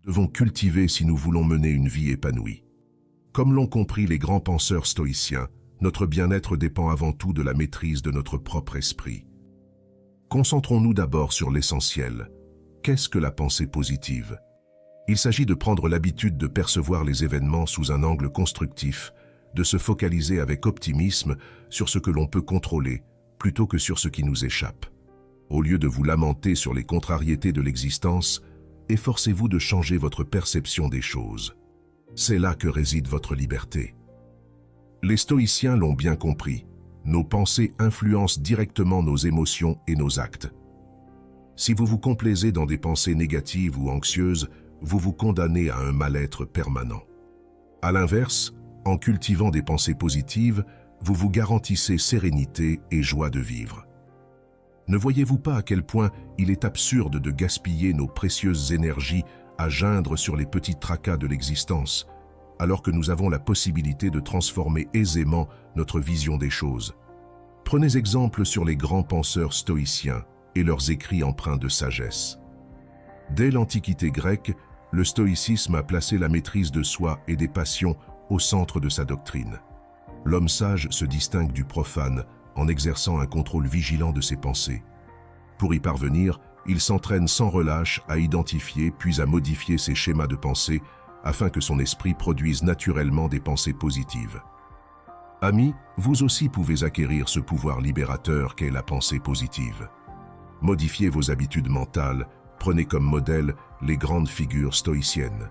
devons cultiver si nous voulons mener une vie épanouie. Comme l'ont compris les grands penseurs stoïciens, notre bien-être dépend avant tout de la maîtrise de notre propre esprit. Concentrons-nous d'abord sur l'essentiel. Qu'est-ce que la pensée positive? Il s'agit de prendre l'habitude de percevoir les événements sous un angle constructif, de se focaliser avec optimisme sur ce que l'on peut contrôler, plutôt que sur ce qui nous échappe. Au lieu de vous lamenter sur les contrariétés de l'existence, efforcez-vous de changer votre perception des choses. C'est là que réside votre liberté. Les stoïciens l'ont bien compris. Nos pensées influencent directement nos émotions et nos actes. Si vous vous complaisez dans des pensées négatives ou anxieuses, vous vous condamnez à un mal-être permanent. À l'inverse, en cultivant des pensées positives, vous vous garantissez sérénité et joie de vivre. Ne voyez-vous pas à quel point il est absurde de gaspiller nos précieuses énergies à geindre sur les petits tracas de l'existence, alors que nous avons la possibilité de transformer aisément notre vision des choses? Prenez exemple sur les grands penseurs stoïciens et leurs écrits empreints de sagesse. Dès l'Antiquité grecque, le stoïcisme a placé la maîtrise de soi et des passions au centre de sa doctrine. L'homme sage se distingue du profane en exerçant un contrôle vigilant de ses pensées. Pour y parvenir, il s'entraîne sans relâche à identifier puis à modifier ses schémas de pensée afin que son esprit produise naturellement des pensées positives. Amis, vous aussi pouvez acquérir ce pouvoir libérateur qu'est la pensée positive. Modifiez vos habitudes mentales, prenez comme modèle les grandes figures stoïciennes.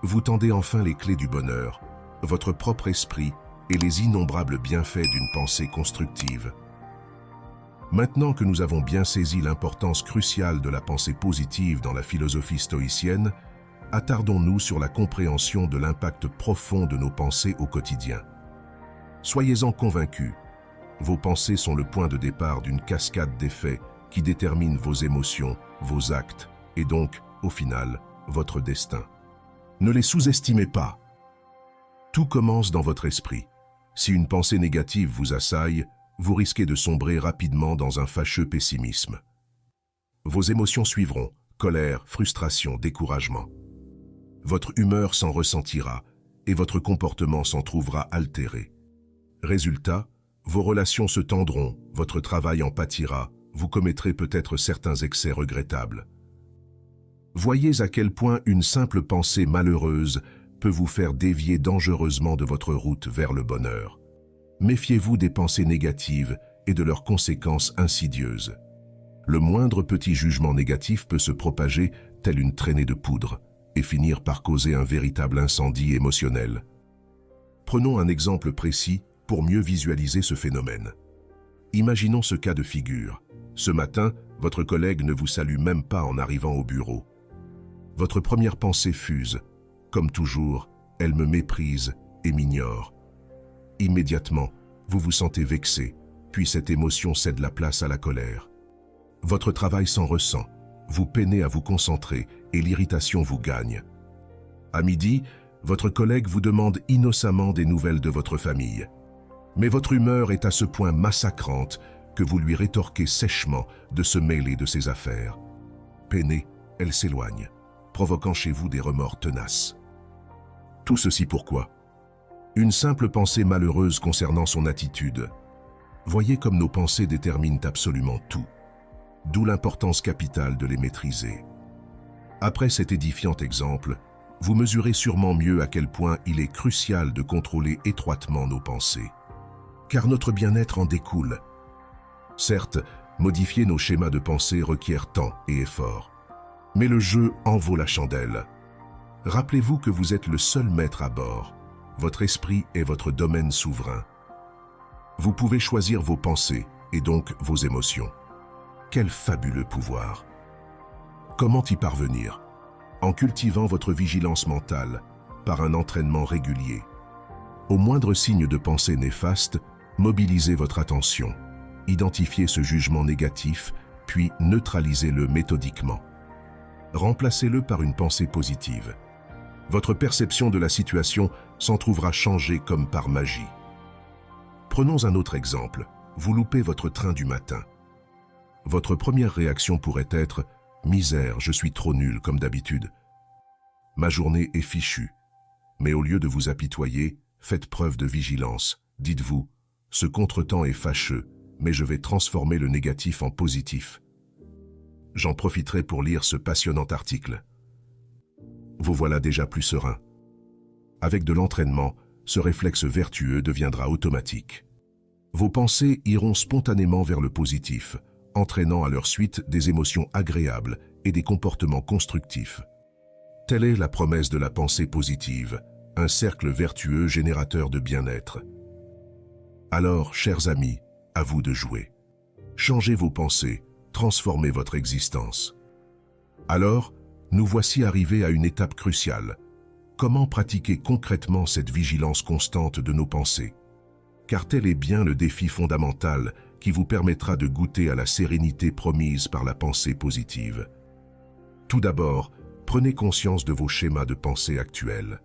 Vous tendez enfin les clés du bonheur, votre propre esprit et les innombrables bienfaits d'une pensée constructive. Maintenant que nous avons bien saisi l'importance cruciale de la pensée positive dans la philosophie stoïcienne, attardons-nous sur la compréhension de l'impact profond de nos pensées au quotidien. Soyez-en convaincus, vos pensées sont le point de départ d'une cascade d'effets qui déterminent vos émotions, vos actes et donc, au final, votre destin. Ne les sous-estimez pas. Tout commence dans votre esprit. Si une pensée négative vous assaille, vous risquez de sombrer rapidement dans un fâcheux pessimisme. Vos émotions suivront, colère, frustration, découragement. Votre humeur s'en ressentira et votre comportement s'en trouvera altéré. Résultat, vos relations se tendront, votre travail en pâtira, vous commettrez peut-être certains excès regrettables. Voyez à quel point une simple pensée malheureuse peut vous faire dévier dangereusement de votre route vers le bonheur. Méfiez-vous des pensées négatives et de leurs conséquences insidieuses. Le moindre petit jugement négatif peut se propager telle une traînée de poudre et finir par causer un véritable incendie émotionnel. Prenons un exemple précis pour mieux visualiser ce phénomène. Imaginons ce cas de figure. Ce matin, votre collègue ne vous salue même pas en arrivant au bureau. Votre première pensée fuse. Comme toujours, elle me méprise et m'ignore. Immédiatement, vous vous sentez vexé, puis cette émotion cède la place à la colère. Votre travail s'en ressent, vous peinez à vous concentrer et l'irritation vous gagne. À midi, votre collègue vous demande innocemment des nouvelles de votre famille. Mais votre humeur est à ce point massacrante que vous lui rétorquez sèchement de se mêler de ses affaires. Peinée, elle s'éloigne, provoquant chez vous des remords tenaces. Tout ceci pourquoi? Une simple pensée malheureuse concernant son attitude. Voyez comme nos pensées déterminent absolument tout, d'où l'importance capitale de les maîtriser. Après cet édifiant exemple, vous mesurez sûrement mieux à quel point il est crucial de contrôler étroitement nos pensées. Car notre bien-être en découle. Certes, modifier nos schémas de pensée requiert temps et effort. Mais le jeu en vaut la chandelle. Rappelez-vous que vous êtes le seul maître à bord. Votre esprit est votre domaine souverain. Vous pouvez choisir vos pensées et donc vos émotions. Quel fabuleux pouvoir! Comment y parvenir? En cultivant votre vigilance mentale, par un entraînement régulier. Au moindre signe de pensée néfaste, mobilisez votre attention. Identifiez ce jugement négatif, puis neutralisez-le méthodiquement. Remplacez-le par une pensée positive. Votre perception de la situation s'en trouvera changée comme par magie. Prenons un autre exemple. Vous loupez votre train du matin. Votre première réaction pourrait être « Misère, je suis trop nul comme d'habitude ». ma journée est fichue. Mais au lieu de vous apitoyer, faites preuve de vigilance. Dites-vous, ce contretemps est fâcheux, mais je vais transformer le négatif en positif. J'en profiterai pour lire ce passionnant article. Vous voilà déjà plus serein. Avec de l'entraînement, ce réflexe vertueux deviendra automatique. Vos pensées iront spontanément vers le positif, entraînant à leur suite des émotions agréables et des comportements constructifs. Telle est la promesse de la pensée positive, un cercle vertueux générateur de bien-être. Alors, chers amis, à vous de jouer. Changez vos pensées, transformez votre existence. Alors, nous voici arrivés à une étape cruciale. Comment pratiquer concrètement cette vigilance constante de nos pensées? Car tel est bien le défi fondamental qui vous permettra de goûter à la sérénité promise par la pensée positive. Tout d'abord, prenez conscience de vos schémas de pensée actuels.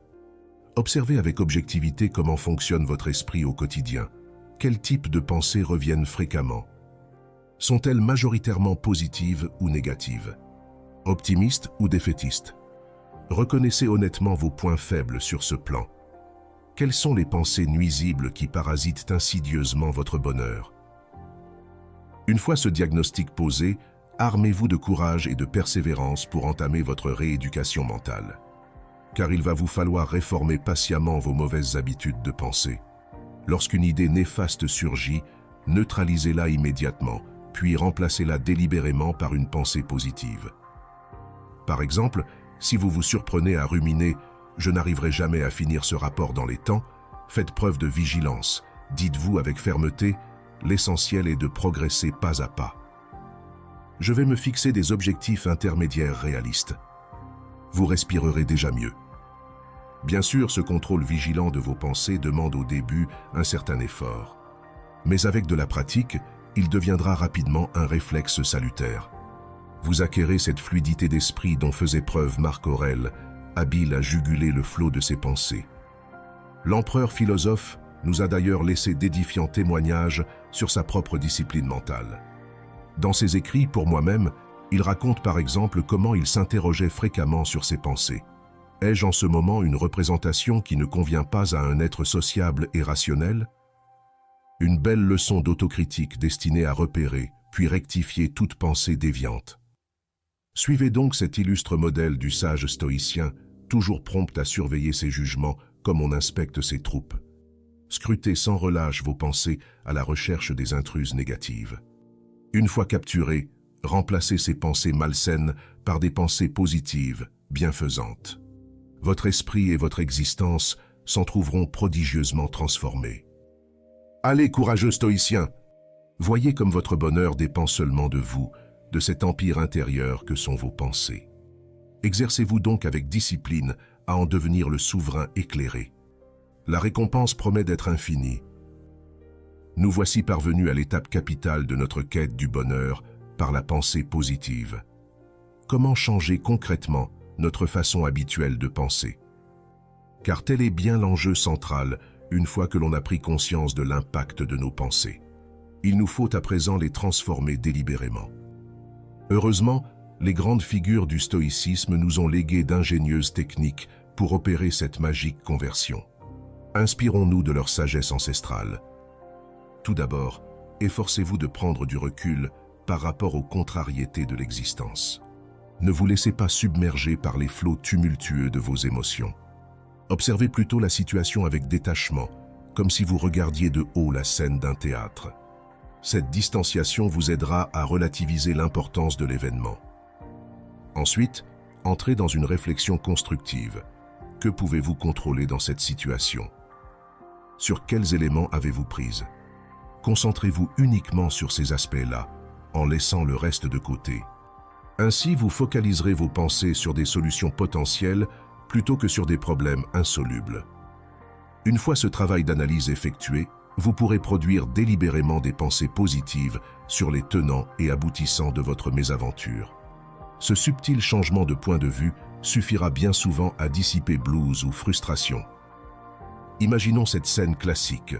Observez avec objectivité comment fonctionne votre esprit au quotidien. Quels types de pensées reviennent fréquemment? Sont-elles majoritairement positives ou négatives? Optimistes ou défaitistes? Reconnaissez honnêtement vos points faibles sur ce plan. Quelles sont les pensées nuisibles qui parasitent insidieusement votre bonheur? Une fois ce diagnostic posé, armez-vous de courage et de persévérance pour entamer votre rééducation mentale. Car il va vous falloir réformer patiemment vos mauvaises habitudes de pensée. Lorsqu'une idée néfaste surgit, neutralisez-la immédiatement, puis remplacez-la délibérément par une pensée positive. Par exemple, si vous vous surprenez à ruminer « Je n'arriverai jamais à finir ce rapport dans les temps », faites preuve de vigilance. Dites-vous avec fermeté « L'essentiel est de progresser pas à pas ». Je vais me fixer des objectifs intermédiaires réalistes. Vous respirerez déjà mieux. Bien sûr, ce contrôle vigilant de vos pensées demande au début un certain effort. Mais avec de la pratique, il deviendra rapidement un réflexe salutaire. Vous acquérez cette fluidité d'esprit dont faisait preuve Marc Aurèle, habile à juguler le flot de ses pensées. L'empereur philosophe nous a d'ailleurs laissé d'édifiants témoignages sur sa propre discipline mentale. Dans ses écrits, pour moi-même, il raconte par exemple comment il s'interrogeait fréquemment sur ses pensées. Ai-je en ce moment une représentation qui ne convient pas à un être sociable et rationnel? Une belle leçon d'autocritique destinée à repérer, puis rectifier toute pensée déviante. Suivez donc cet illustre modèle du sage stoïcien, toujours prompt à surveiller ses jugements comme on inspecte ses troupes. Scrutez sans relâche vos pensées à la recherche des intruses négatives. Une fois capturées, remplacez ces pensées malsaines par des pensées positives, bienfaisantes. Votre esprit et votre existence s'en trouveront prodigieusement transformés. Allez, courageux stoïciens! Voyez comme votre bonheur dépend seulement de vous, de cet empire intérieur que sont vos pensées. Exercez-vous donc avec discipline à en devenir le souverain éclairé. La récompense promet d'être infinie. Nous voici parvenus à l'étape capitale de notre quête du bonheur par la pensée positive. Comment changer concrètement notre façon habituelle de penser? Car tel est bien l'enjeu central une fois que l'on a pris conscience de l'impact de nos pensées. Il nous faut à présent les transformer délibérément. Heureusement, les grandes figures du stoïcisme nous ont légué d'ingénieuses techniques pour opérer cette magique conversion. Inspirons-nous de leur sagesse ancestrale. Tout d'abord, efforcez-vous de prendre du recul par rapport aux contrariétés de l'existence. Ne vous laissez pas submerger par les flots tumultueux de vos émotions. Observez plutôt la situation avec détachement, comme si vous regardiez de haut la scène d'un théâtre. Cette distanciation vous aidera à relativiser l'importance de l'événement. Ensuite, entrez dans une réflexion constructive. Que pouvez-vous contrôler dans cette situation? Sur quels éléments avez-vous prise? Concentrez-vous uniquement sur ces aspects-là, en laissant le reste de côté. Ainsi, vous focaliserez vos pensées sur des solutions potentielles plutôt que sur des problèmes insolubles. Une fois ce travail d'analyse effectué, vous pourrez produire délibérément des pensées positives sur les tenants et aboutissants de votre mésaventure. Ce subtil changement de point de vue suffira bien souvent à dissiper blues ou frustration. Imaginons cette scène classique.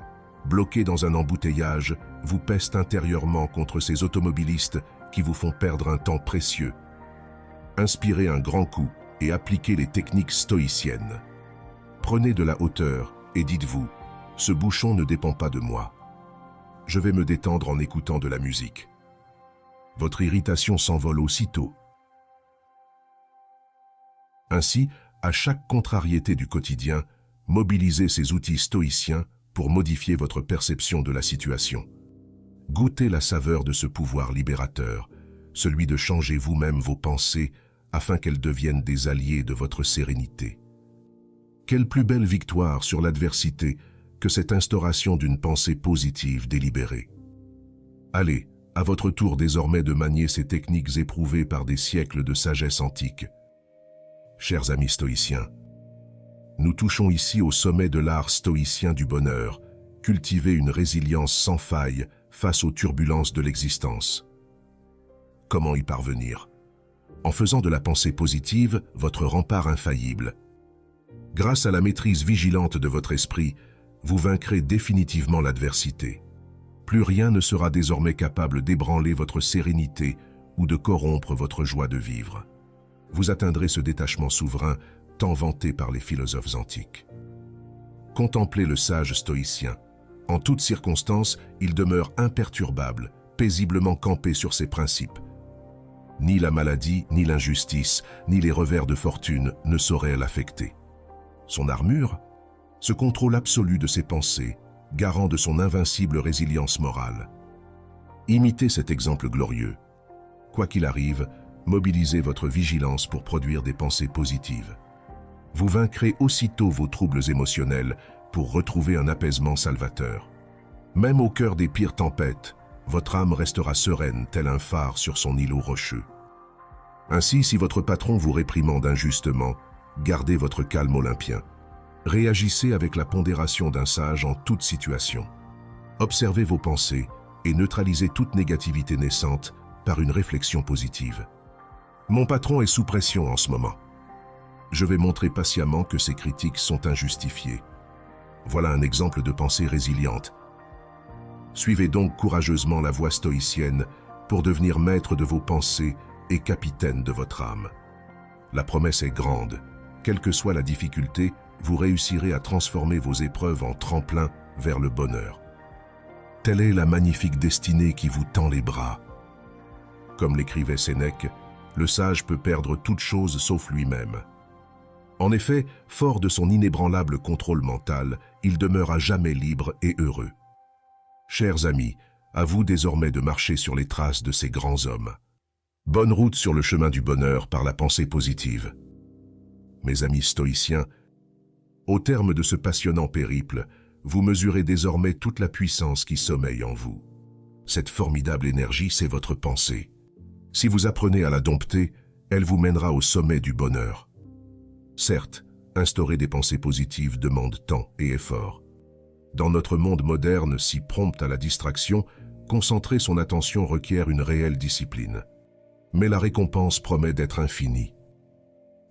Bloqué dans un embouteillage, vous pèsent intérieurement contre ces automobilistes qui vous font perdre un temps précieux. Inspirez un grand coup, et appliquez les techniques stoïciennes. Prenez de la hauteur et dites-vous, ce bouchon ne dépend pas de moi. Je vais me détendre en écoutant de la musique. Votre irritation s'envole aussitôt. Ainsi, à chaque contrariété du quotidien, mobilisez ces outils stoïciens pour modifier votre perception de la situation. Goûtez la saveur de ce pouvoir libérateur, celui de changer vous-même vos pensées afin qu'elles deviennent des alliés de votre sérénité. Quelle plus belle victoire sur l'adversité que cette instauration d'une pensée positive délibérée. Allez, à votre tour désormais de manier ces techniques éprouvées par des siècles de sagesse antique. Chers amis stoïciens, nous touchons ici au sommet de l'art stoïcien du bonheur, cultiver une résilience sans faille face aux turbulences de l'existence. Comment y parvenir? En faisant de la pensée positive votre rempart infaillible. Grâce à la maîtrise vigilante de votre esprit, vous vaincrez définitivement l'adversité. Plus rien ne sera désormais capable d'ébranler votre sérénité ou de corrompre votre joie de vivre. Vous atteindrez ce détachement souverain tant vanté par les philosophes antiques. Contemplez le sage stoïcien. En toutes circonstances, il demeure imperturbable, paisiblement campé sur ses principes. Ni la maladie, ni l'injustice, ni les revers de fortune ne sauraient l'affecter. Son armure? Ce contrôle absolu de ses pensées, garant de son invincible résilience morale. Imitez cet exemple glorieux. Quoi qu'il arrive, mobilisez votre vigilance pour produire des pensées positives. Vous vaincrez aussitôt vos troubles émotionnels pour retrouver un apaisement salvateur. Même au cœur des pires tempêtes, votre âme restera sereine tel un phare sur son îlot rocheux. Ainsi, si votre patron vous réprimande injustement, gardez votre calme olympien. Réagissez avec la pondération d'un sage en toute situation. Observez vos pensées et neutralisez toute négativité naissante par une réflexion positive. Mon patron est sous pression en ce moment. Je vais montrer patiemment que ces critiques sont injustifiées. Voilà un exemple de pensée résiliente. Suivez donc courageusement la voie stoïcienne pour devenir maître de vos pensées et capitaine de votre âme. La promesse est grande. Quelle que soit la difficulté, vous réussirez à transformer vos épreuves en tremplin vers le bonheur. Telle est la magnifique destinée qui vous tend les bras. Comme l'écrivait Sénèque, le sage peut perdre toute chose sauf lui-même. En effet, fort de son inébranlable contrôle mental, il demeure à jamais libre et heureux. Chers amis, à vous désormais de marcher sur les traces de ces grands hommes. Bonne route sur le chemin du bonheur par la pensée positive. Mes amis stoïciens, au terme de ce passionnant périple, vous mesurez désormais toute la puissance qui sommeille en vous. Cette formidable énergie, c'est votre pensée. Si vous apprenez à la dompter, elle vous mènera au sommet du bonheur. Certes, instaurer des pensées positives demande temps et effort. Dans notre monde moderne si prompt à la distraction, concentrer son attention requiert une réelle discipline. Mais la récompense promet d'être infinie.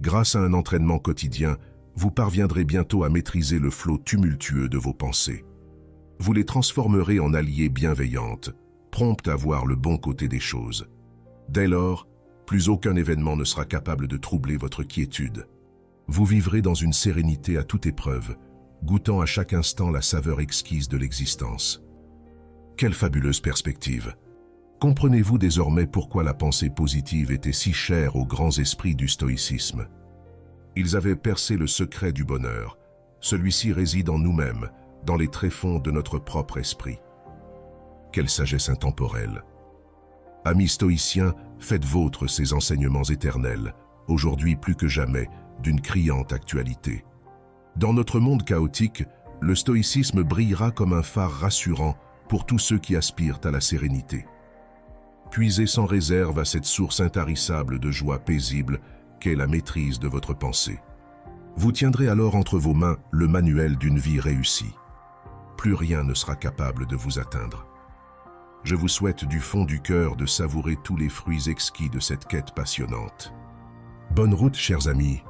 Grâce à un entraînement quotidien, vous parviendrez bientôt à maîtriser le flot tumultueux de vos pensées. Vous les transformerez en alliées bienveillantes, promptes à voir le bon côté des choses. Dès lors, plus aucun événement ne sera capable de troubler votre quiétude. Vous vivrez dans une sérénité à toute épreuve, goûtant à chaque instant la saveur exquise de l'existence. Quelle fabuleuse perspective! Comprenez-vous désormais pourquoi la pensée positive était si chère aux grands esprits du stoïcisme? Ils avaient percé le secret du bonheur. Celui-ci réside en nous-mêmes, dans les tréfonds de notre propre esprit. Quelle sagesse intemporelle! Amis stoïciens, faites vôtre ces enseignements éternels, aujourd'hui plus que jamais, d'une criante actualité. Dans notre monde chaotique, le stoïcisme brillera comme un phare rassurant pour tous ceux qui aspirent à la sérénité. Puisez sans réserve à cette source intarissable de joie paisible qu'est la maîtrise de votre pensée. Vous tiendrez alors entre vos mains le manuel d'une vie réussie. Plus rien ne sera capable de vous atteindre. Je vous souhaite du fond du cœur de savourer tous les fruits exquis de cette quête passionnante. Bonne route, chers amis.